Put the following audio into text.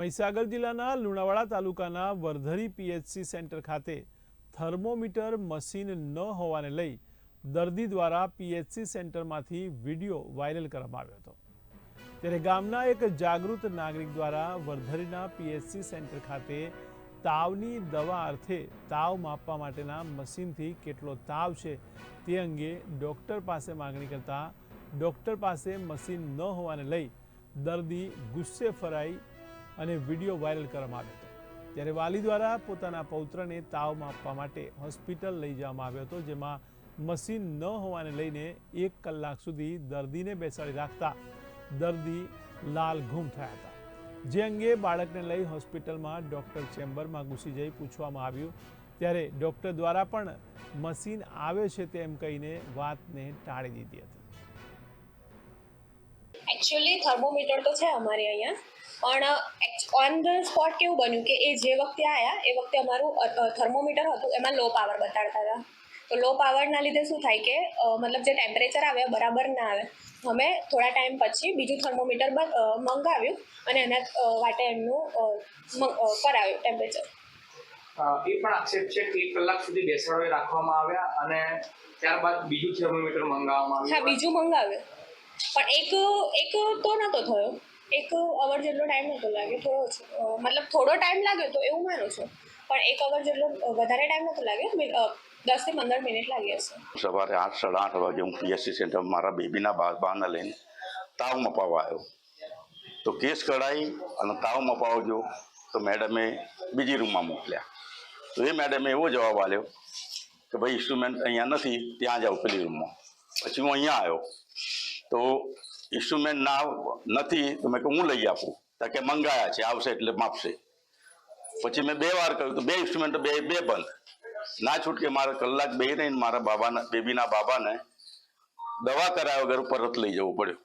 મહીસાગર જિલ્લાના લુણાવાડા તાલુકાના વર્ધરી PHC centre ખાતે થર્મોમીટર મશીન ન હોવાને લઈ દર્દી દ્વારા પીએચસી સેન્ટરમાંથી વિડીયો વાયરલ કરવામાં આવ્યો હતો। ત્યારે ગામના એક જાગૃત નાગરિક દ્વારા વર્ધરીના પીએચસી સેન્ટર ખાતે તાવની દવા અર્થે તાવ માપવા માટેના મશીનથી કેટલો તાવ છે તે અંગે ડૉક્ટર પાસે માગણી કરતા ડૉક્ટર પાસે મશીન ન હોવાને લઈ દર્દી ગુસ્સે ફરાઈ અને વિડીયો વાયરલ કરવામાં આવ્યો હતો। ત્યારે વાલી દ્વારા પોતાના પૌત્રને તાવ માપવા માટે હોસ્પિટલ લઈ જવામાં આવ્યો હતો, જેમાં મશીન ન હોવાને લઈને 1 કલાક સુધી દર્દીને બેસાડી રાખતા દર્દી લાલ ઘૂમ થયા હતા, જે અંગે બાળકને લઈ હોસ્પિટલમાં ડૉક્ટર ચેમ્બરમાં ઘૂસી જઈ પૂછવામાં આવ્યું ત્યારે ડૉક્ટર દ્વારા પણ મશીન આવે છે તેમ કહીને વાતને ટાળી દીધી હતી। एक्चुअली थर्मोमीटर तो है हमारे अँ पण ऑन द स्पॉट केवुं बन्युं के ए जे वखते आया ए वखते अमारुं थर्मोमीटर हतुं एमां लो पावर बताड़ता था। तो लो पावरना लीधे शुं थाय के मतलब जे टेम्परेचर आवे बराबर ना आवे। अमे थोड़ा टाइम पछी बीजुं थर्मोमीटर मंगाव्युं अने एना वाटे एमनुं कराव्युं टेम्परेचर। એ પણ આક્ષેપ છે કે 1 કલાક સુધી બેસાડી રાખવામાં આવ્યા અને ત્યારબાદ બીજું થર્મોમીટર મંગાવવામાં આવ્યું। હા, બીજું મંગાવ્યું પણ એક તો નતો થયો, 1 અવર જેટલો ટાઈમ નતો લાગ્યો, થોડો मतलब થોડો ટાઈમ લાગ્યો તો એવું માનું છું, પણ 1 અવર જેટલો વધારે ટાઈમ નતો લાગ્યો, 10 થી 15 મિનિટ લાગી હશે। સવારે 8 સાડા 8 વાગે હું પીએચસી સેન્ટર મારા બેબીના બાને લઈને તાવ મપાવવા આવ્યો તો કેસ કઢાઈ અને તાવ મપાવવા ગયો તો મેડમે બીજી રૂમમાં મોકલ્યા તો એ મેડમે એવો જવાબ આપ્યો કે ભાઈ ઇન્સ્ટ્રુમેન્ટ અહીંયા નથી, ત્યાં જાઓ પેલી રૂમમાં। પછી હું અહીંયા આવ્યો તો ઇન્સ્ટ્રુમેન્ટ નથી તો મેં કહું હું લઈ આપું તો કે મંગાયા છે, આવશે એટલે માપશે। પછી મેં 2 વાર કહ્યું તો 2 ઇન્સ્ટ્રુમેન્ટ બે બંધ ના છૂટકે મારે કલાક બેહી રહીને મારા બેબીના બાબાને દવા કરાવ્યા વગર પરત લઈ જવું પડ્યું।